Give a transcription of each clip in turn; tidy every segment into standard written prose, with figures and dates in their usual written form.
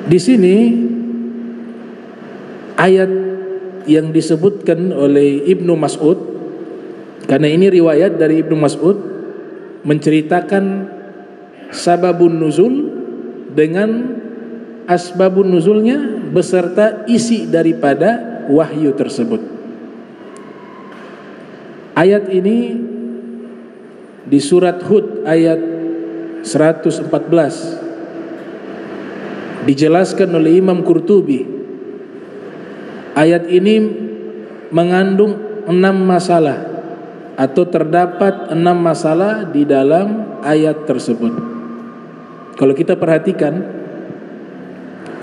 Di sini ayat yang disebutkan oleh Ibnu Mas'ud, karena ini riwayat dari Ibnu Mas'ud, menceritakan sababun nuzul dengan asbabun nuzulnya beserta isi daripada wahyu tersebut. Ayat ini di surat Hud ayat 114 dijelaskan oleh Imam Qurtubi. Ayat ini mengandung 6 masalah, atau terdapat 6 masalah di dalam ayat tersebut. Kalau kita perhatikan,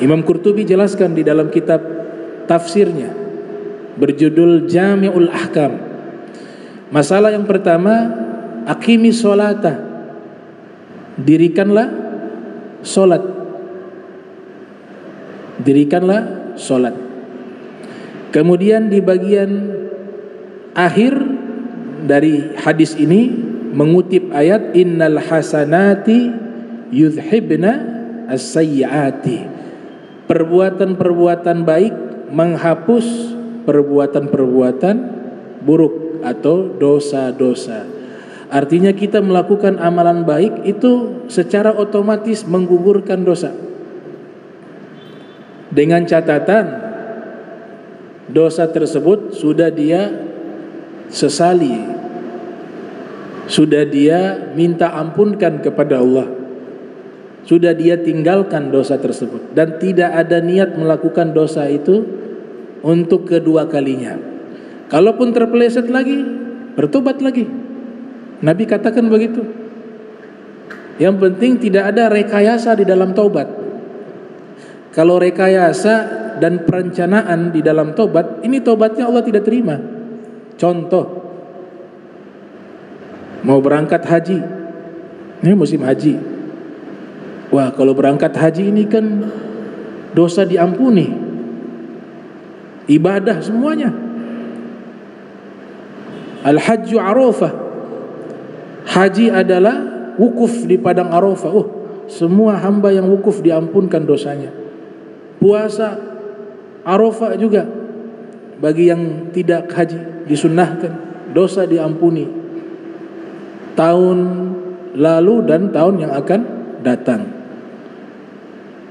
Imam Qurtubi jelaskan di dalam kitab tafsirnya berjudul Jami'ul Ahkam. Masalah yang pertama, aqimi sholata, dirikanlah solat, dirikanlah solat. Kemudian di bagian akhir dari hadis ini mengutip ayat innal hasanati yudhibna as-sayyiati, perbuatan-perbuatan baik menghapus perbuatan-perbuatan buruk atau dosa-dosa. Artinya kita melakukan amalan baik itu secara otomatis menggugurkan dosa, dengan catatan dosa tersebut sudah dia sesali, sudah dia minta ampunkan kepada Allah, sudah dia tinggalkan dosa tersebut, dan tidak ada niat melakukan dosa itu untuk kedua kalinya. Kalaupun terpeleset lagi, bertobat lagi. Nabi katakan begitu. Yang penting tidak ada rekayasa di dalam taubat. Kalau rekayasa dan perencanaan di dalam taubat, ini taubatnya Allah tidak terima. Contoh, mau berangkat haji, ini musim haji. Wah, kalau berangkat haji ini kan dosa diampuni, ibadah semuanya. Al-hajju Arafah, haji adalah wukuf di padang Arafah. Oh, semua hamba yang wukuf diampunkan dosanya. Puasa Arafah juga bagi yang tidak haji disunnahkan, dosa diampuni tahun lalu dan tahun yang akan datang.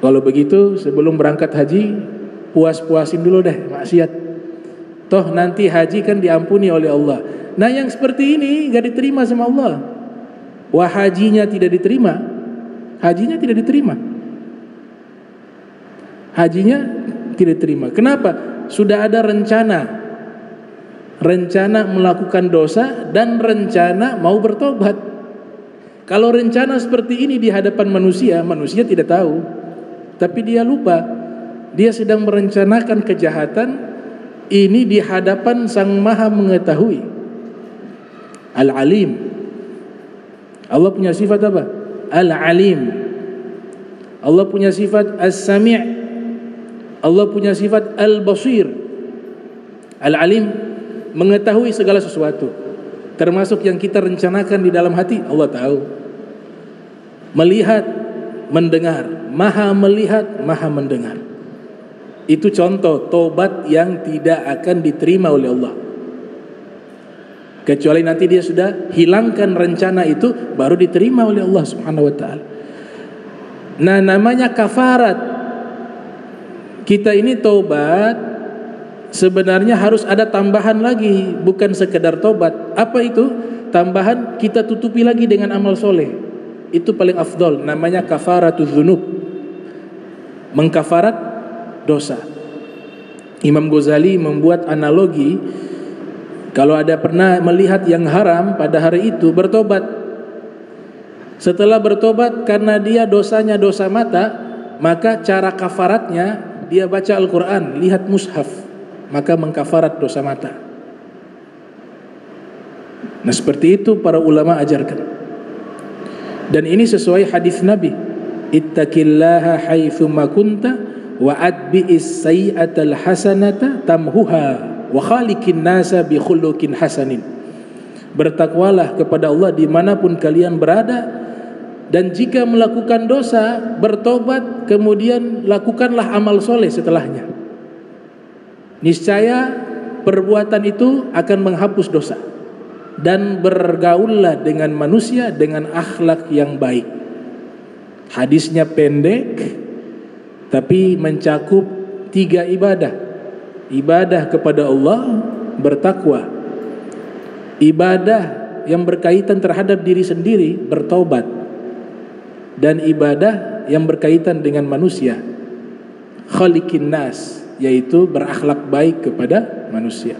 Kalau begitu sebelum berangkat haji puas-puasin dulu deh maksiat. Toh nanti haji kan diampuni oleh Allah. Nah yang seperti ini gak diterima sama Allah. Wah, hajinya tidak diterima, hajinya tidak diterima, hajinya tidak diterima. Kenapa? Sudah ada rencana melakukan dosa dan rencana mau bertobat. Kalau rencana seperti ini di hadapan manusia, manusia tidak tahu, tapi dia lupa dia sedang merencanakan kejahatan ini di hadapan Sang Maha Mengetahui, Al-Alim. Allah punya sifat apa? Al-Alim. Allah punya sifat As-Sami'. Allah punya sifat Al-Basir. Al-Alim, mengetahui segala sesuatu, termasuk yang kita rencanakan di dalam hati. Allah tahu. Melihat, mendengar, Maha melihat, Maha mendengar. Itu contoh tobat yang tidak akan diterima oleh Allah, kecuali nanti dia sudah hilangkan rencana itu, baru diterima oleh Allah Subhanahu wa ta'ala. Nah, namanya kafarat. Kita ini tobat sebenarnya harus ada tambahan lagi, bukan sekedar tobat. Apa itu? Tambahan kita tutupi lagi dengan amal soleh. Itu paling afdol, namanya kafaratuz dzunub, mengkafarat dosa. Imam Ghazali membuat analogi, kalau ada pernah melihat yang haram pada hari itu, bertobat. Setelah bertobat karena dia dosanya dosa mata, maka cara kafaratnya dia baca Al-Quran, lihat mushaf, maka mengkafarat dosa mata. Nah seperti itu para ulama ajarkan. Dan ini sesuai hadis Nabi, ittaqillaha haitsuma kunta wa adbi'is sayyi'atal hasanata tamhuha wa khaliqin nasa bi khuluqin hasanin. Bertakwalah kepada Allah dimanapun kalian berada, Dan jika melakukan dosa, bertobat, kemudian lakukanlah amal soleh setelahnya. Niscaya perbuatan itu akan menghapus dosa. Dan bergaullah dengan manusia dengan akhlak yang baik. Hadisnya pendek, tapi mencakup 3 ibadah. Ibadah kepada Allah, bertakwa. Ibadah yang berkaitan terhadap diri sendiri, bertobat. Dan ibadah yang berkaitan dengan manusia, khaliqin nas, yaitu berakhlak baik kepada manusia.